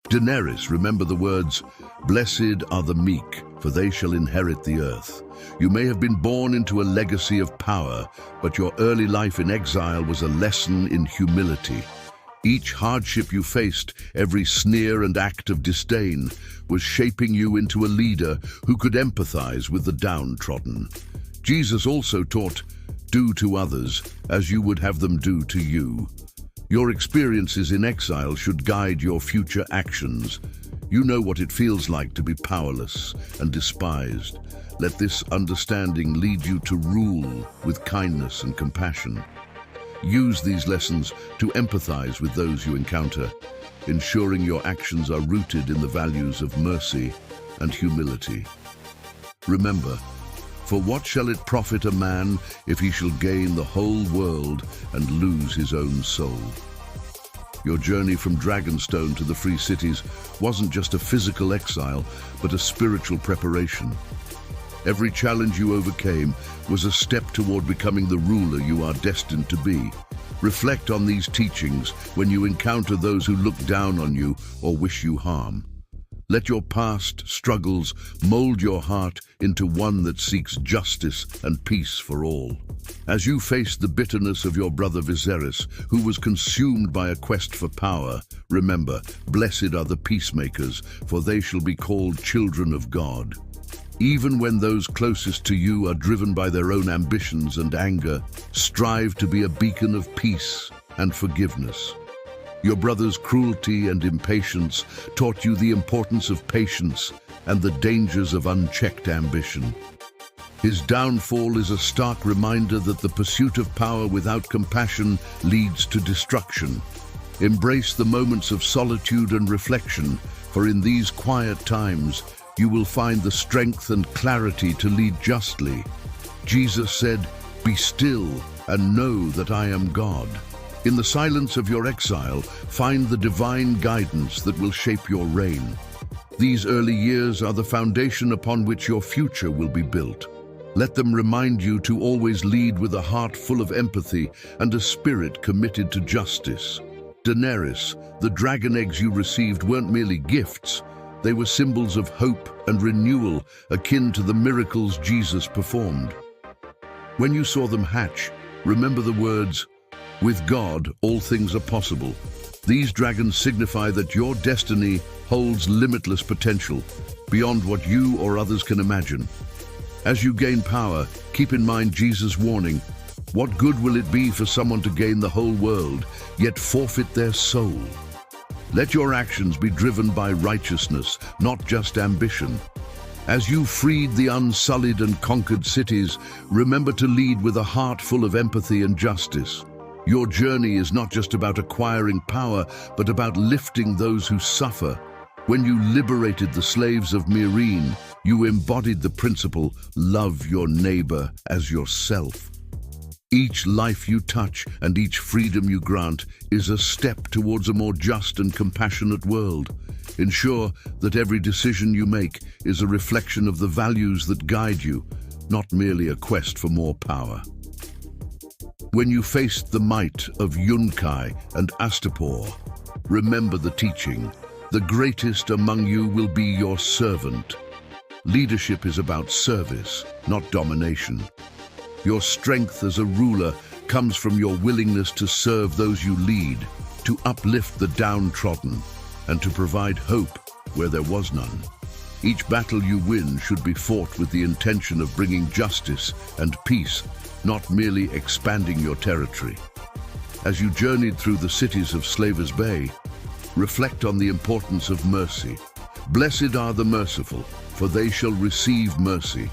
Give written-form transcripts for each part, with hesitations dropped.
Daenerys, remember the words, "Blessed are the meek, for they shall inherit the earth." You may have been born into a legacy of power, but your early life in exile was a lesson in humility. Each hardship you faced, every sneer and act of disdain, was shaping you into a leader who could empathize with the downtrodden. Jesus also taught, "Do to others as you would have them do to you." Your experiences in exile should guide your future actions. You know what it feels like to be powerless and despised. Let this understanding lead you to rule with kindness and compassion. Use these lessons to empathize with those you encounter, ensuring your actions are rooted in the values of mercy and humility. Remember, for what shall it profit a man if he shall gain the whole world and lose his own soul? Your journey from Dragonstone to the Free Cities wasn't just a physical exile, but a spiritual preparation. Every challenge you overcame was a step toward becoming the ruler you are destined to be. Reflect on these teachings when you encounter those who look down on you or wish you harm. Let your past struggles mold your heart into one that seeks justice and peace for all. As you face the bitterness of your brother Viserys, who was consumed by a quest for power, remember, blessed are the peacemakers, for they shall be called children of God. Even when those closest to you are driven by their own ambitions and anger, strive to be a beacon of peace and forgiveness. Your brother's cruelty and impatience taught you the importance of patience and the dangers of unchecked ambition. His downfall is a stark reminder that the pursuit of power without compassion leads to destruction. Embrace the moments of solitude and reflection, for in these quiet times, you will find the strength and clarity to lead justly. Jesus said, "Be still and know that I am God." In the silence of your exile, find the divine guidance that will shape your reign. These early years are the foundation upon which your future will be built. Let them remind you to always lead with a heart full of empathy and a spirit committed to justice. Daenerys, the dragon eggs you received weren't merely gifts. They were symbols of hope and renewal, akin to the miracles Jesus performed. When you saw them hatch, remember the words, "With God, all things are possible." These dragons signify that your destiny holds limitless potential, beyond what you or others can imagine. As you gain power, keep in mind Jesus' warning, "What good will it be for someone to gain the whole world, yet forfeit their soul?" Let your actions be driven by righteousness, not just ambition. As you freed the unsullied and conquered cities, remember to lead with a heart full of empathy and justice. Your journey is not just about acquiring power, but about lifting those who suffer. When you liberated the slaves of Serene, you embodied the principle, "Love your neighbor as yourself." Each life you touch and each freedom you grant is a step towards a more just and compassionate world. Ensure that every decision you make is a reflection of the values that guide you, not merely a quest for more power. When you faced the might of Yunkai and Astapor, remember the teaching, "The greatest among you will be your servant." Leadership is about service, not domination. Your strength as a ruler comes from your willingness to serve those you lead, to uplift the downtrodden, and to provide hope where there was none. Each battle you win should be fought with the intention of bringing justice and peace, not merely expanding your territory. As you journeyed through the cities of Slavers Bay, reflect on the importance of mercy. Blessed are the merciful, for they shall receive mercy.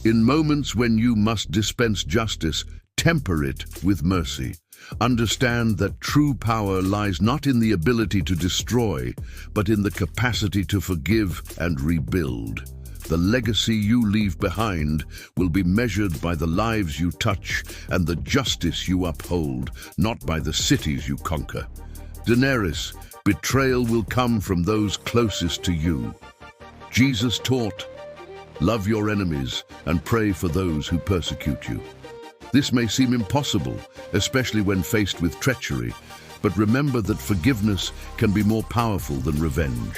In moments when you must dispense justice, temper it with mercy. Understand that true power lies not in the ability to destroy, but in the capacity to forgive and rebuild. The legacy you leave behind will be measured by the lives you touch and the justice you uphold, not by the cities you conquer. Daenerys, betrayal will come from those closest to you. Jesus taught, "Love your enemies and pray for those who persecute you." This may seem impossible, especially when faced with treachery, But remember that forgiveness can be more powerful than revenge.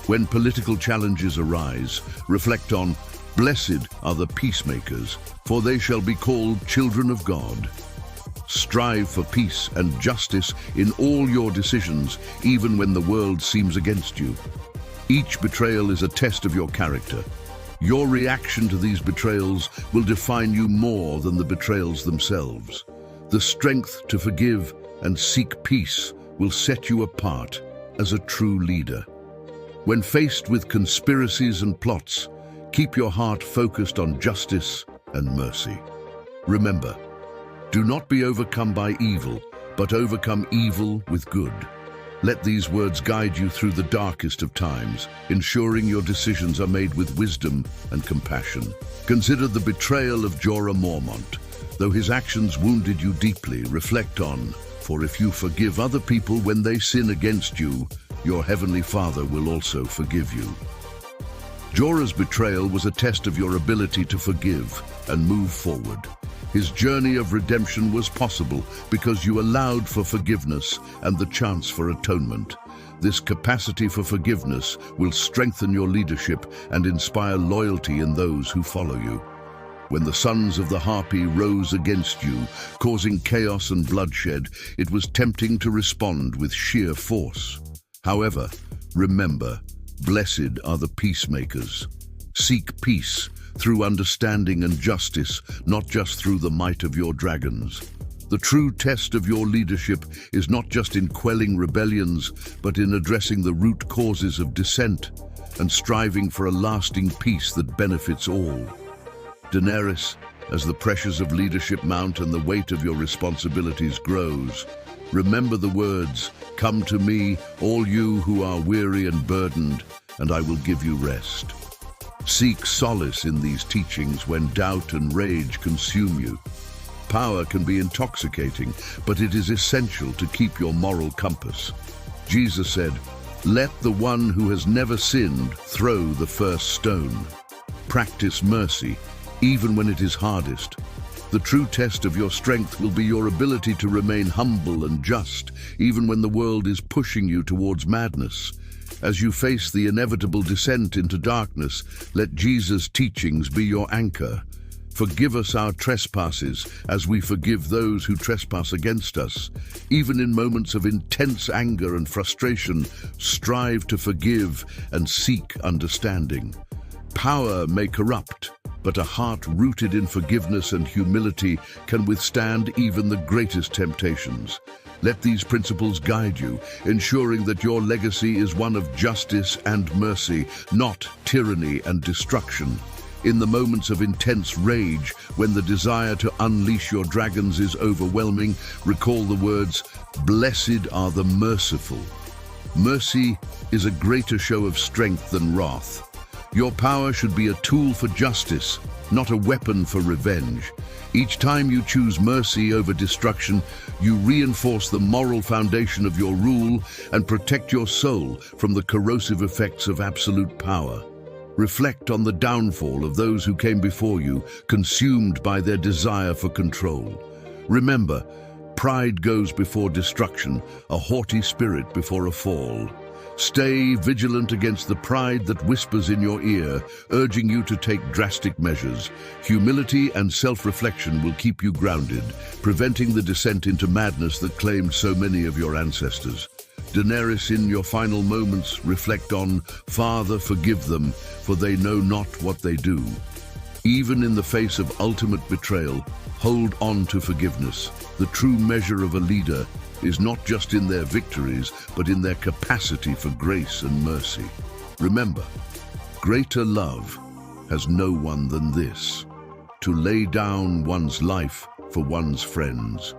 When political challenges arise, reflect on, "Blessed are the peacemakers, for they shall be called children of God." Strive for peace and justice in all your decisions, even when the world seems against you. Each betrayal is a test of your character. Your reaction to these betrayals will define you more than the betrayals themselves. The strength to forgive and seek peace will set you apart as a true leader. When faced with conspiracies and plots, keep your heart focused on justice and mercy. Remember, do not be overcome by evil, but overcome evil with good. Let these words guide you through the darkest of times, ensuring your decisions are made with wisdom and compassion. Consider the betrayal of Jorah Mormont. Though his actions wounded you deeply, reflect on, "For if you forgive other people when they sin against you, your heavenly Father will also forgive you." Jorah's betrayal was a test of your ability to forgive and move forward. His journey of redemption was possible because you allowed for forgiveness and the chance for atonement. This capacity for forgiveness will strengthen your leadership and inspire loyalty in those who follow you. When the sons of the Harpy rose against you, causing chaos and bloodshed, it was tempting to respond with sheer force. However, remember, blessed are the peacemakers. Seek peace through understanding and justice, not just through the might of your dragons. The true test of your leadership is not just in quelling rebellions, but in addressing the root causes of dissent and striving for a lasting peace that benefits all. Daenerys, as the pressures of leadership mount and the weight of your responsibilities grows, remember the words, "Come to me, all you who are weary and burdened, and I will give you rest." Seek solace in these teachings when doubt and rage consume you. Power can be intoxicating, but it is essential to keep your moral compass. Jesus said, "Let the one who has never sinned throw the first stone." Practice mercy, even when it is hardest. The true test of your strength will be your ability to remain humble and just, even when the world is pushing you towards madness. As you face the inevitable descent into darkness, let Jesus' teachings be your anchor. Forgive us our trespasses as we forgive those who trespass against us. Even in moments of intense anger and frustration, strive to forgive and seek understanding. Power may corrupt, but a heart rooted in forgiveness and humility can withstand even the greatest temptations. Let these principles guide you, ensuring that your legacy is one of justice and mercy, not tyranny and destruction. In the moments of intense rage, when the desire to unleash your dragons is overwhelming, recall the words, "Blessed are the merciful." Mercy is a greater show of strength than wrath. Your power should be a tool for justice, not a weapon for revenge. Each time you choose mercy over destruction, you reinforce the moral foundation of your rule and protect your soul from the corrosive effects of absolute power. Reflect on the downfall of those who came before you, consumed by their desire for control. Remember, pride goes before destruction, a haughty spirit before a fall. Stay vigilant against the pride that whispers in your ear, urging you to take drastic measures. Humility and self-reflection will keep you grounded, preventing the descent into madness that claimed so many of your ancestors. Daenerys, in your final moments, reflect on, "Father, forgive them, for they know not what they do." Even in the face of ultimate betrayal, hold on to forgiveness. The true measure of a leader is not just in their victories, but in their capacity for grace and mercy. Remember, greater love has no one than this, to lay down one's life for one's friends.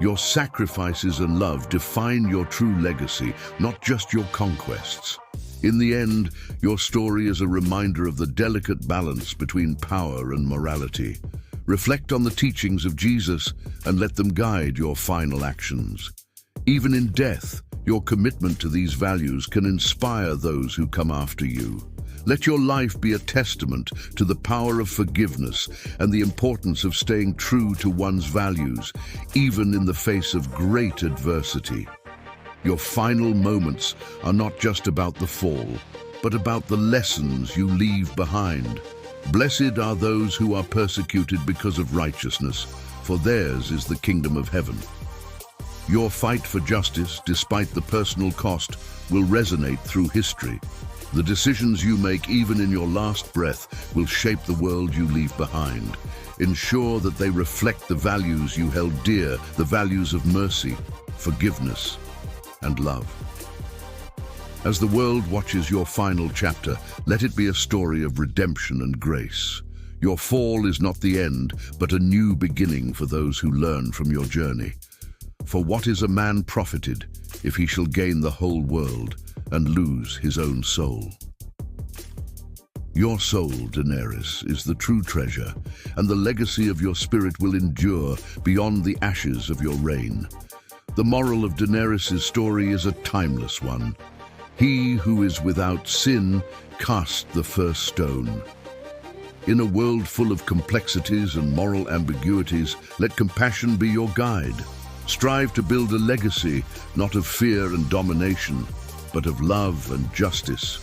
Your sacrifices and love define your true legacy, not just your conquests. In the end, your story is a reminder of the delicate balance between power and morality. Reflect on the teachings of Jesus and let them guide your final actions. Even in death, your commitment to these values can inspire those who come after you. Let your life be a testament to the power of forgiveness and the importance of staying true to one's values, even in the face of great adversity. Your final moments are not just about the fall, but about the lessons you leave behind. Blessed are those who are persecuted because of righteousness, for theirs is the kingdom of heaven. Your fight for justice, despite the personal cost, will resonate through history. The decisions you make, even in your last breath, will shape the world you leave behind. Ensure that they reflect the values you held dear, the values of mercy, forgiveness, and love. As the world watches your final chapter, let it be a story of redemption and grace. Your fall is not the end, but a new beginning for those who learn from your journey. For what is a man profited if he shall gain the whole world and lose his own soul? Your soul, Daenerys, is the true treasure, and the legacy of your spirit will endure beyond the ashes of your reign. The moral of Daenerys' story is a timeless one. He who is without sin cast the first stone. In a world full of complexities and moral ambiguities, let compassion be your guide. Strive to build a legacy, not of fear and domination, but of love and justice.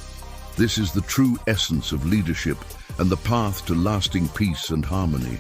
This is the true essence of leadership and the path to lasting peace and harmony.